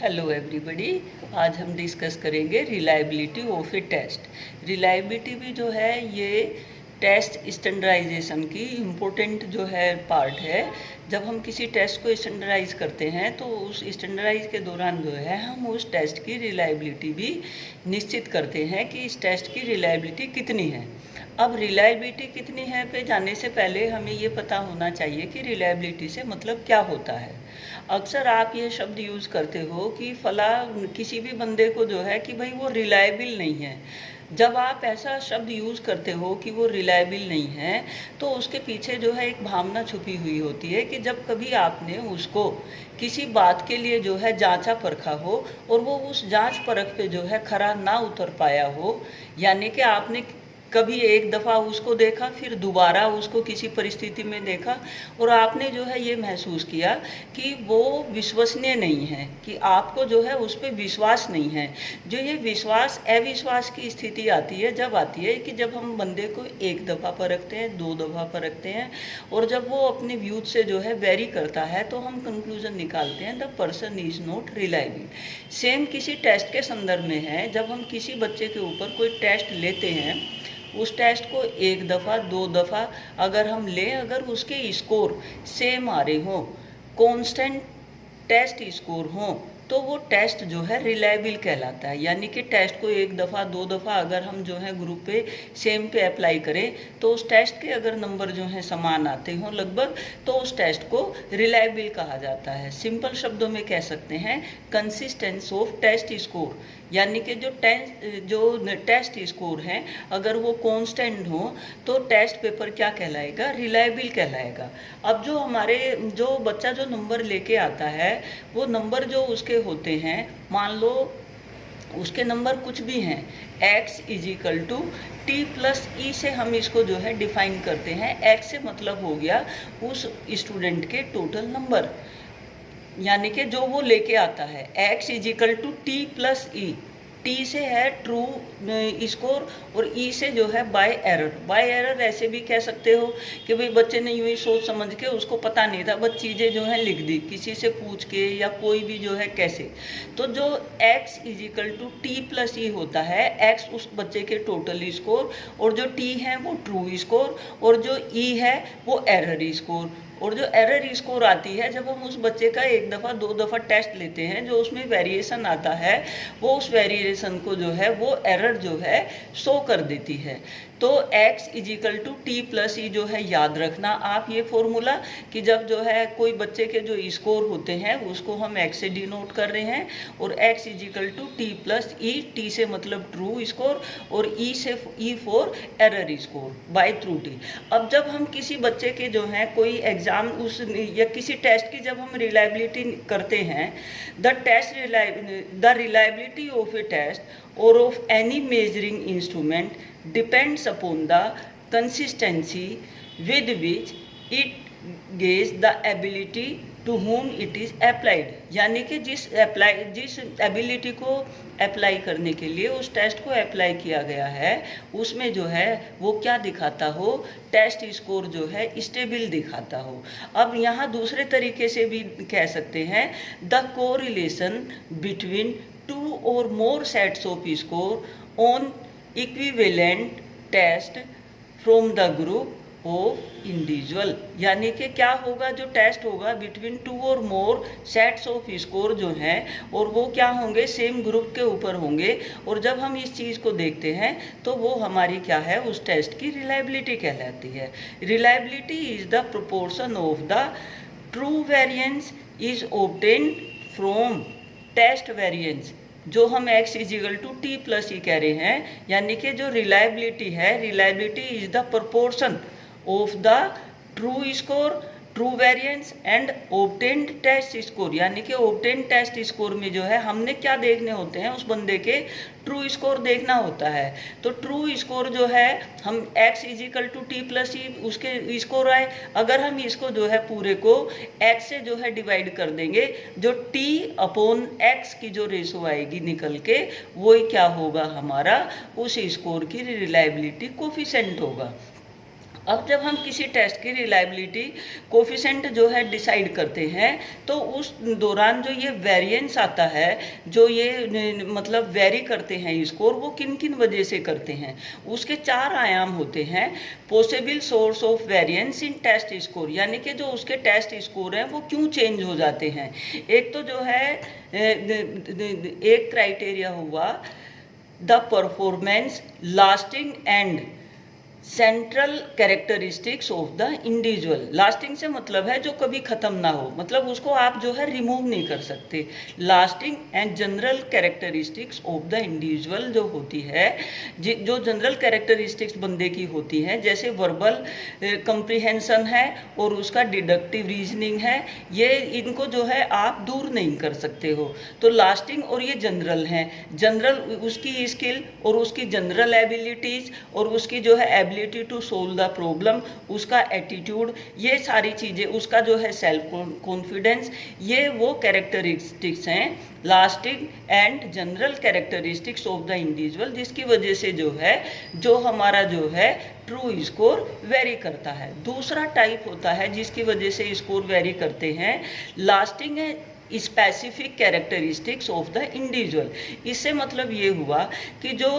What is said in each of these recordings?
Hello everybody. आज हम discuss करेंगे reliability of a test. Reliability भी जो है ये टेस्ट स्टैंडर्डाइजेशन की इम्पोर्टेंट जो है पार्ट है। जब हम किसी टेस्ट को स्टैंडर्डाइज करते हैं तो उस स्टैंडर्डाइज के दौरान जो है हम उस टेस्ट की रिलायबिलिटी भी निश्चित करते हैं कि इस टेस्ट की रिलायबिलिटी कितनी है। अब रिलायबिलिटी कितनी है पे जाने से पहले हमें ये पता होना चाहिए कि रिलायबिलिटी से मतलब क्या होता है। अक्सर आप ये शब्द यूज़ करते हो कि फला किसी भी बंदे को जो है कि भाई वो रिलायबल नहीं है। जब आप ऐसा शब्द यूज़ करते हो कि वो रिलायबल नहीं है तो उसके पीछे जो है एक भावना छुपी हुई होती है कि जब कभी आपने उसको किसी बात के लिए जो है जांचा परखा हो और वो उस जांच परख पे जो है खरा ना उतर पाया हो, यानी कि आपने कभी एक दफ़ा उसको देखा, फिर दोबारा उसको किसी परिस्थिति में देखा और आपने जो है ये महसूस किया कि वो विश्वसनीय नहीं है, कि आपको जो है उस पर विश्वास नहीं है। जो ये विश्वास अविश्वास की स्थिति आती है, जब आती है कि जब हम बंदे को एक दफ़ा परखते हैं, दो दफ़ा परखते हैं और जब वो अपने व्यूज से जो है वेरी करता है तो हम कंक्लूजन निकालते हैं the person is not reliable. Same किसी टेस्ट के संदर्भ में है। जब हम किसी बच्चे के ऊपर कोई टेस्ट लेते हैं, उस टेस्ट को एक दफ़ा दो दफ़ा अगर हम लें, अगर उसके स्कोर सेम आ रहे हों, कांस्टेंट टेस्ट स्कोर हों, तो वो टेस्ट जो है रिलायबल कहलाता है। यानी कि टेस्ट को एक दफ़ा दो दफ़ा अगर हम जो है ग्रुप पे सेम पे अप्लाई करें तो उस टेस्ट के अगर नंबर जो है समान आते हों लगभग, तो उस टेस्ट को रिलायबल कहा जाता है। सिंपल शब्दों में कह सकते हैं कंसिस्टेंस ऑफ टेस्ट स्कोर, यानी कि जो टेस्ट स्कोर हैं अगर वो कांस्टेंट हो तो टेस्ट पेपर क्या कहलाएगा, रिलायबल कहलाएगा। अब जो बच्चा जो नंबर लेके आता है वो नंबर जो उसके होते हैं, मान लो उसके नंबर कुछ भी हैं, x is equal to T plus E से हम इसको जो है डिफाइन करते हैं। x से मतलब हो गया उस स्टूडेंट के टोटल नंबर, यानी कि जो वो लेके आता है। x is equal to T plus E, T से है ट्रू स्कोर और ई से जो है बाय एरर। बाय एरर ऐसे भी कह सकते हो कि भाई बच्चे ने यूँ ही सोच समझ के, उसको पता नहीं था, बस चीज़ें जो हैं लिख दी किसी से पूछ के या कोई भी जो है कैसे। तो जो x is equal to T plus E होता है, x उस बच्चे के टोटल स्कोर और जो t है वो ट्रू स्कोर और जो e है वो एरर स्कोर। और जो एरर स्कोर आती है जब हम उस बच्चे का एक दफ़ा दो दफ़ा टेस्ट लेते हैं, जो उसमें वेरिएशन आता है वो उस वेरिएशन को जो है वो एरर जो है शो कर देती है। तो x is equal to T plus E जो है याद रखना आप ये फॉर्मूला, कि जब जो है कोई बच्चे के जो स्कोर होते हैं उसको हम x से डिनोट कर रहे हैं और x is equal to T plus E, T से मतलब ट्रू स्कोर और ई से E for error score by true T. अब जब हम किसी बच्चे के जो है कोई एग्ज़ाम उस या किसी टेस्ट की जब हम रिलायबिलिटी करते हैं, the reliability of a test और of any measuring instrument depends upon the consistency with which it gauges the ability to whom it is applied। यानी कि जिस एबिलिटी को अप्लाई करने के लिए उस टेस्ट को अप्लाई किया गया है उसमें जो है वो क्या दिखाता हो, टेस्ट स्कोर जो है स्टेबल दिखाता हो। अब यहाँ दूसरे तरीके से भी कह सकते हैं द कोरिलेशन बिटवीन टू और more sets of score on equivalent test from the group of individual. यानी कि क्या होगा, जो टेस्ट होगा बिटवीन टू और मोर सेट्स ऑफ स्कोर जो हैं और वो क्या होंगे, सेम ग्रुप के ऊपर होंगे। और जब हम इस चीज़ को देखते हैं तो वो हमारी क्या है, उस टेस्ट की रिलायबिलिटी कहलाती है। Reliability is the proportion of the true variance is obtained from test variance. जो हम x is equal to T plus E कह रहे हैं, यानी कि जो रिलायबिलिटी है, reliability is the proportion of the true score, true variance and obtained test score. यानी कि ऑब्टेन्ड टेस्ट स्कोर में जो है हमने क्या देखने होते हैं, उस बंदे के ट्रू स्कोर देखना होता है। तो ट्रू स्कोर जो है हम x is equal to T plus E उसके स्कोर आए, अगर हम इसको जो है पूरे को x से जो है डिवाइड कर देंगे, जो t अपॉन x की जो रेशो आएगी निकल के, वही क्या होगा, हमारा उस स्कोर की रिलायबिलिटी कोफिशिएंट होगा। अब जब हम किसी टेस्ट की रिलायबिलिटी कोफिशेंट जो है डिसाइड करते हैं, तो उस दौरान जो ये वेरिएंस आता है, जो ये मतलब वेरी करते हैं स्कोर, वो किन किन वजह से करते हैं, उसके 4 आयाम होते हैं। Possible source of variance in test score, यानी कि जो उसके टेस्ट स्कोर हैं वो क्यों चेंज हो जाते हैं। एक तो जो है एक क्राइटेरिया हुआ the performance lasting and central characteristics of the individual. Lasting से मतलब है जो कभी ख़त्म ना हो, मतलब उसको आप जो है रिमूव नहीं कर सकते। Lasting and general characteristics of the individual जो होती है, जो जनरल कैरेक्टरिस्टिक्स बंदे की होती हैं, जैसे वर्बल कंप्रीहेंशन है और उसका डिडक्टिव रीजनिंग है, ये इनको जो है आप दूर नहीं कर सकते हो। तो लास्टिंग और ये जनरल हैं। जनरल उसकी स्किल और उसकी जनरल एबिलिटीज़ और उसकी जो है ability to solve the problem, उसका एटीट्यूड, ये सारी चीज़ें, उसका जो है सेल्फ कॉन्फिडेंस, ये वो कैरेक्टरिस्टिक्स हैं lasting and general characteristics of the individual, जिसकी वजह से जो है जो हमारा जो है ट्रू स्कोर वेरी करता है। दूसरा टाइप होता है जिसकी वजह से स्कोर वेरी करते हैं, लास्टिंग है specific characteristics of the individual. इससे मतलब ये हुआ कि जो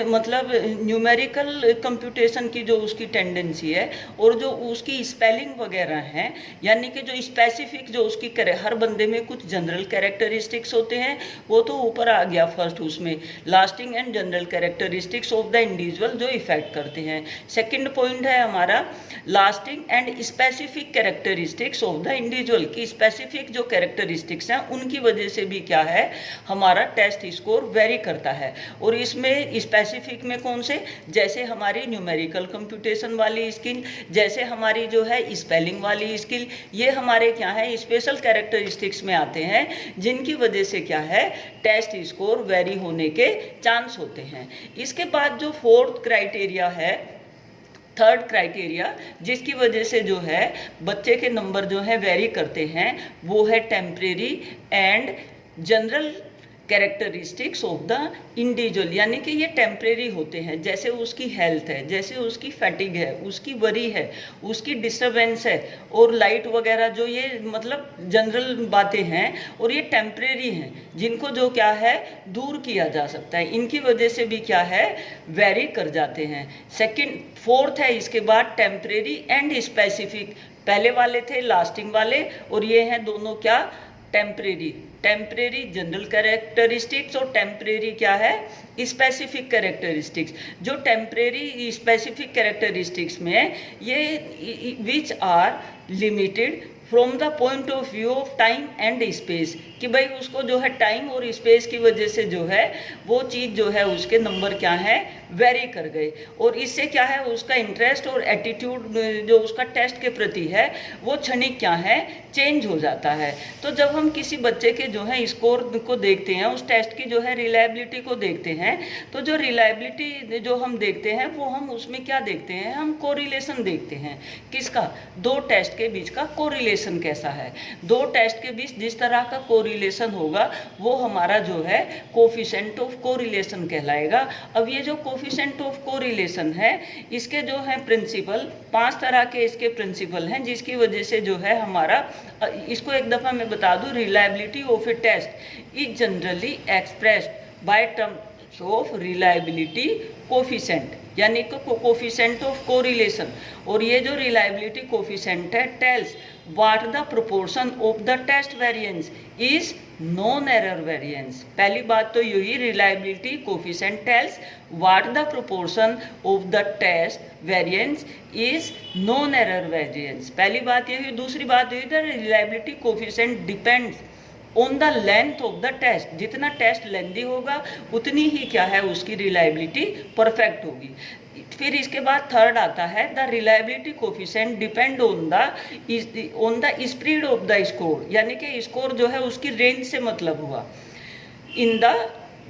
मतलब न्यूमेरिकल कंप्यूटेशन की जो उसकी टेंडेंसी है और जो उसकी स्पेलिंग वगैरह हैं, यानी कि जो स्पेसिफिक जो उसकी हर बंदे में कुछ जनरल कैरेक्टरिस्टिक्स होते हैं, वो तो ऊपर आ गया फर्स्ट, उसमें lasting and general characteristics of the individual जो इफेक्ट करते हैं। सेकेंड पॉइंट है हमारा lasting and specific characteristics of the individual, की स्पेसिफिक जो कैरेक्टरिस्टिक्स हैं उनकी वजह से भी क्या है हमारा टेस्ट स्कोर वेरी करता है। और इसमें स्पेसिफिक में कौन से, जैसे हमारी न्यूमेरिकल कंप्यूटेशन वाली स्किल, जैसे हमारी जो है स्पेलिंग वाली स्किल, ये हमारे क्या है स्पेशल कैरेक्टरिस्टिक्स में आते हैं, जिनकी वजह से क्या है टेस्ट स्कोर वेरी होने के चांस होते हैं। इसके बाद जो फोर्थ क्राइटेरिया है, थर्ड क्राइटेरिया, जिसकी वजह से जो है बच्चे के नंबर जो है वेरी करते हैं, वो है temporary and general characteristics of the individual, यानी कि ये टेम्परेरी होते हैं, जैसे उसकी हेल्थ है, जैसे उसकी फैटिग है, उसकी वरी है, उसकी डिस्टर्बेंस है और लाइट वगैरह, जो ये मतलब जनरल बातें हैं और ये टेम्परेरी हैं, जिनको जो क्या है दूर किया जा सकता है, इनकी वजह से भी क्या है वेरी कर जाते हैं। फोर्थ है इसके बाद टेम्परेरी एंड स्पेसिफिक, पहले वाले थे लास्टिंग वाले और ये हैं दोनों क्या टेम्परेरी। टेम्परेरी जनरल कैरेक्टरिस्टिक्स और टेम्परेरी क्या है स्पेसिफिक कैरेक्टरिस्टिक्स। जो टेम्परेरी स्पेसिफिक कैरेक्टरिस्टिक्स में ये which are limited from the point of view of time and space, कि भाई उसको जो है टाइम और स्पेस की वजह से जो है वो चीज़ जो है उसके नंबर क्या है वेरी कर गए, और इससे क्या है उसका इंटरेस्ट और एटीट्यूड जो उसका टेस्ट के प्रति है वो क्षणिक क्या है चेंज हो जाता है। तो जब हम किसी बच्चे के जो है स्कोर को देखते हैं, उस टेस्ट की जो है रिलायबिलिटी को देखते हैं, तो जो रिलायबिलिटी जो हम देखते हैं वो हम उसमें क्या देखते हैं, हम कोरिलेशन देखते हैं। किसका, दो टेस्ट के बीच का कोरिलेशन कैसा है। दो टेस्ट के बीच जिस तरह का कोरिलेशन होगा वो हमारा जो है कोफिशिएंट ऑफ कोरिलेशन कहलाएगा। अब ये जो कोफिशिएंट ऑफ कोरिलेशन है, इसके जो है प्रिंसिपल 5 तरह के इसके प्रिंसिपल हैं, जिसकी वजह से जो है हमारा, इसको एक दफ़ा मैं बता दूं, reliability of a test is generally expressed by terms of reliability coefficient, यानी कि कोफिशिएंट ऑफ कोरिलेशन। और ये जो रिलायबिलिटी कोफिशिएंट है tells what the proportion of the test variance is non error variance. पहली बात तो यही, reliability coefficient tells what the proportion of the test variance is non error variance, पहली बात यही। दूसरी बात यही, the reliability coefficient depends on the length of the test, जितना टेस्ट लेंथी होगा उतनी ही क्या है उसकी रिलायबिलिटी परफेक्ट होगी। फिर इसके बाद थर्ड आता है the reliability coefficient depend on the spread of the score, यानी कि स्कोर जो है उसकी रेंज से मतलब हुआ। इन द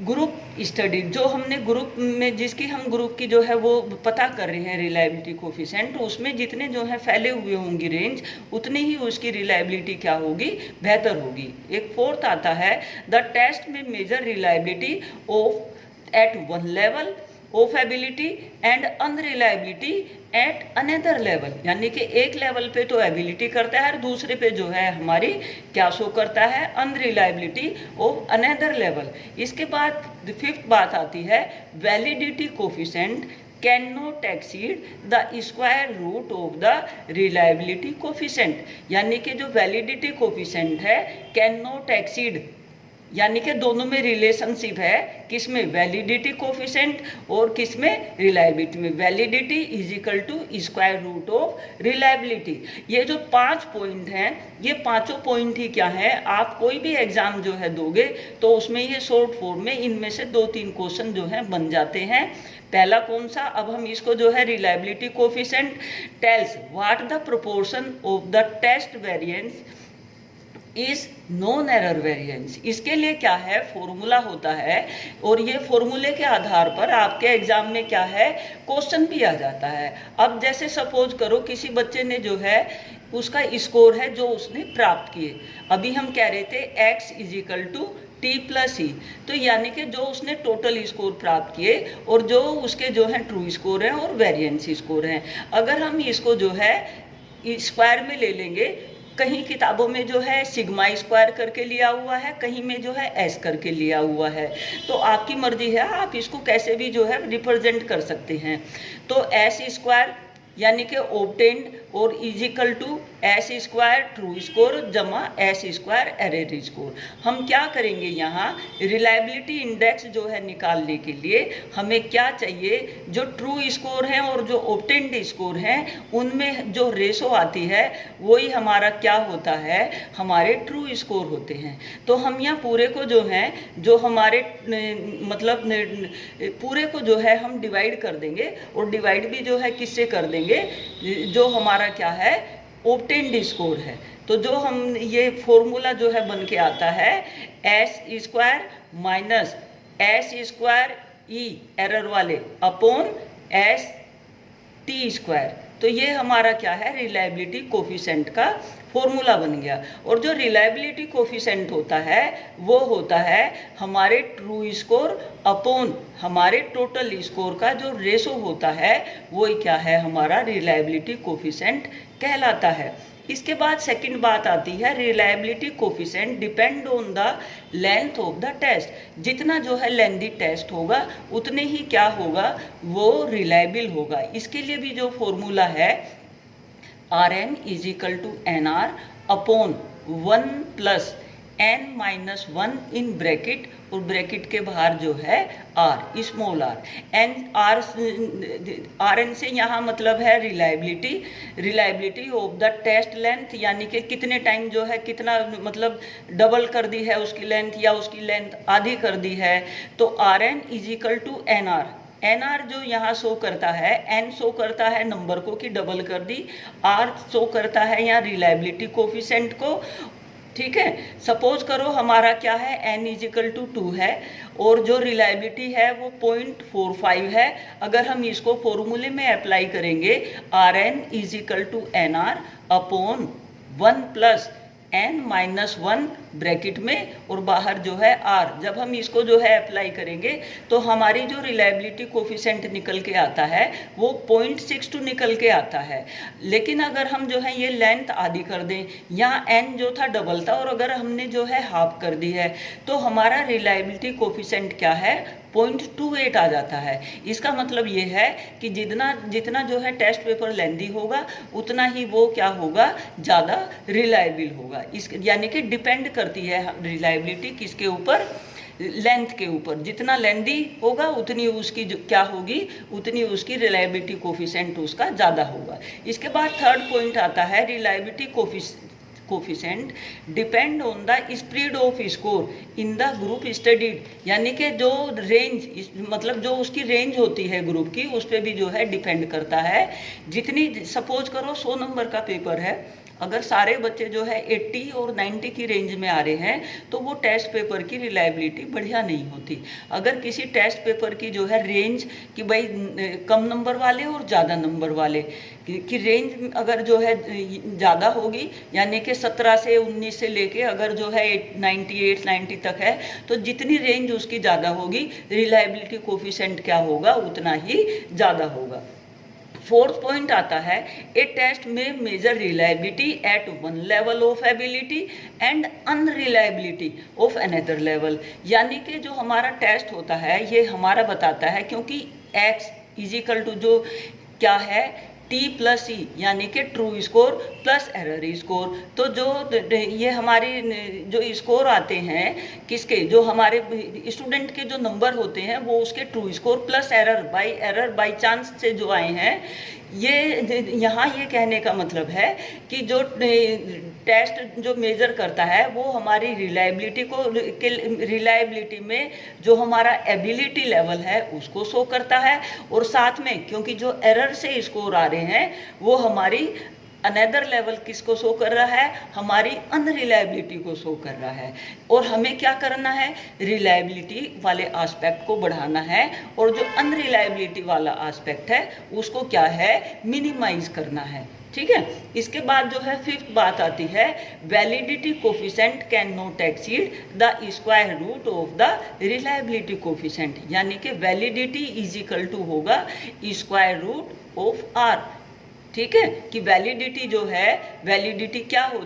ग्रुप स्टडी, जो हमने ग्रुप में जिसकी हम ग्रुप की जो है वो पता कर रहे हैं रिलायबिलिटी कोफिशिएंट, उसमें जितने जो है फैले हुए होंगी रेंज, उतनी ही उसकी रिलायबिलिटी क्या होगी बेहतर होगी। एक फोर्थ आता है द टेस्ट में measure reliability of at one level of ability and unreliability at another level, यानी कि एक लेवल पे तो एबिलिटी करता है और दूसरे पे जो है हमारी क्या शो करता है, अनरिलायबिलिटी ऑफ अनदर लेवल। इसके बाद फिफ्थ बात आती है validity coefficient cannot exceed the square root of the reliability coefficient, यानी कि जो वैलिडिटी कोफिशिएंट है कैन नॉट एक्सीड, यानी कि दोनों में रिलेशनशिप है, किसमें, वैलिडिटी कोफिशिएंट और किसमें, रिलायबिलिटी में। Validity is equal to square root of reliability. ये जो 5 पॉइंट हैं, ये पांचों पॉइंट ही क्या है, आप कोई भी एग्जाम जो है दोगे तो उसमें ये शॉर्ट फॉर्म में इनमें से 2-3 क्वेश्चन जो है बन जाते हैं। पहला कौन सा, अब हम इसको जो है reliability coefficient tells what the proportion of the test variance is non error variance. इसके लिए क्या है, फॉर्मूला होता है और ये फॉर्मूले के आधार पर आपके एग्जाम में क्या है, क्वेश्चन भी आ जाता है। अब जैसे सपोज करो किसी बच्चे ने जो है उसका स्कोर है जो उसने प्राप्त किए, अभी हम कह रहे थे x is equal to T plus E, तो यानी कि जो उसने टोटल स्कोर प्राप्त किए और जो उसके जो है ट्रू स्कोर हैं और वेरिएंस स्कोर हैं, अगर हम इसको जो है स्क्वायर में ले लेंगे, कहीं किताबों में जो है सिग्मा स्क्वायर करके लिया हुआ है, कहीं में जो है एस करके लिया हुआ है, तो आपकी मर्जी है, आप इसको कैसे भी जो है रिप्रेजेंट कर सकते हैं। तो एस स्क्वायर यानी कि ऑब्टेन्ड और is equal to S square true score जमा एस स्क्वायर एरर स्कोर। हम क्या करेंगे, यहाँ रिलायबिलिटी इंडेक्स जो है निकालने के लिए हमें क्या चाहिए, जो ट्रू स्कोर हैं और जो ऑब्टेन्ड स्कोर हैं उनमें जो रेशो आती है वही हमारा क्या होता है, हमारे ट्रू स्कोर होते हैं। तो हम यहाँ पूरे को जो है, जो हमारे मतलब पूरे को जो है हम डिवाइड कर देंगे और डिवाइड भी जो है किससे कर देंगे, जो हमारा क्या है ऑब्टेन्ड स्कोर है। तो जो हम ये फॉर्मूला जो है बन के आता है S square minus S square E error वाले अपॉन एस टी स्क्वायर, तो ये हमारा क्या है रिलायबिलिटी कोफिशिएंट का फॉर्मूला बन गया। और जो रिलायबिलिटी कोफिशिएंट होता है वो होता है हमारे ट्रू स्कोर अपॉन हमारे टोटल स्कोर का जो रेशो होता है वही क्या है, हमारा रिलायबिलिटी कोफिशिएंट कहलाता है। इसके बाद सेकंड बात आती है reliability coefficient depend on the length of the test. जितना जो है लेंथी टेस्ट होगा उतने ही क्या होगा, वो रिलायबल होगा। इसके लिए भी जो फॉर्मूला है Rn is equal to n r upon 1 plus n minus 1 in bracket, और ब्रैकेट के बाहर जो है r small r n r Rn से यहाँ मतलब है reliability of the test length, यानी कि कितने टाइम जो है कितना मतलब डबल कर दी है उसकी लेंथ या उसकी लेंथ आधी कर दी है। तो Rn is equal to n r जो यहाँ शो करता है, n शो करता है नंबर को कि डबल कर दी, r शो करता है यहाँ रिलायबिलिटी कोफिशिएंट को। ठीक है, सपोज करो हमारा क्या है n इज इक्वल टू 2 है और जो रिलायबिलिटी है वो 0.45 है। अगर हम इसको फॉर्मूले में अप्लाई करेंगे Rn is equal to n r upon 1 plus n minus 1 bracket में और बाहर जो है r, जब हम इसको जो है अप्लाई करेंगे तो हमारी जो रिलायबिलिटी कोफिशिएंट निकल के आता है वो 0.62 निकल के आता है। लेकिन अगर हम जो है ये लेंथ आधी कर दें, यहाँ n जो था डबल था और अगर हमने जो है हाफ कर दी है तो हमारा रिलायबिलिटी कोफिशिएंट क्या है 0.28 आ जाता है। इसका मतलब ये है कि जितना जो है टेस्ट पेपर लेंथी होगा उतना ही वो क्या होगा, ज़्यादा रिलायबल होगा। इस यानी कि डिपेंड करती है रिलायबिलिटी किसके ऊपर, लेंथ के ऊपर। जितना लेंथी होगा उतनी उसकी जो क्या होगी, उतनी उसकी रिलायबिलिटी कोफिशिएंट उसका ज़्यादा होगा। इसके बाद थर्ड पॉइंट आता है reliability coefficient depend on the spread off score in the group studied, यानी कि जो रेंज मतलब जो उसकी रेंज होती है ग्रुप की उस पर भी जो है डिपेंड करता है। जितनी सपोज करो 100 नंबर का पेपर है, अगर सारे बच्चे जो है 80 और 90 की रेंज में आ रहे हैं तो वो टेस्ट पेपर की रिलायबिलिटी बढ़िया नहीं होती। अगर किसी टेस्ट पेपर की जो है रेंज कि भाई कम नंबर वाले और ज़्यादा नंबर वाले की रेंज अगर जो है ज़्यादा होगी, यानी कि 17 से 19 से लेके अगर जो है 98 90 तक है, तो जितनी रेंज उसकी ज़्यादा होगी रिलायबिलिटी कोफिशिएंट क्या होगा, उतना ही ज़्यादा होगा। फोर्थ पॉइंट आता है, ए टेस्ट में measure reliability at one level of ability and unreliability of another level. यानी कि जो हमारा टेस्ट होता है ये हमारा बताता है, क्योंकि x इजिकल टू जो क्या है T प्लस ई, यानी कि true score plus error score. तो जो ये हमारे जो स्कोर आते हैं किसके, जो हमारे स्टूडेंट के जो नंबर होते हैं वो उसके true score plus error by chance से जो आए हैं, ये यहाँ ये कहने का मतलब है कि जो टेस्ट जो मेज़र करता है वो हमारी रिलायबिलिटी में जो हमारा एबिलिटी लेवल है उसको शो करता है, और साथ में क्योंकि जो एरर से स्कोर आ रहे हैं वो हमारी अनदर लेवल किसको शो कर रहा है, हमारी अनरिलायबिलिटी को शो कर रहा है। और हमें क्या करना है, रिलायबिलिटी वाले एस्पेक्ट को बढ़ाना है, और जो अनरिलायबिलिटी वाला एस्पेक्ट है उसको क्या है, मिनिमाइज करना है। ठीक है, इसके बाद जो है फिफ्थ बात आती है, validity coefficient cannot exceed the square root of the reliability coefficient. यानी कि वैलिडिटी इज इक्वल टू होगा स्क्वायर रूट ऑफ आर। ठीक है, कि वैलिडिटी जो है, वैलिडिटी क्या होती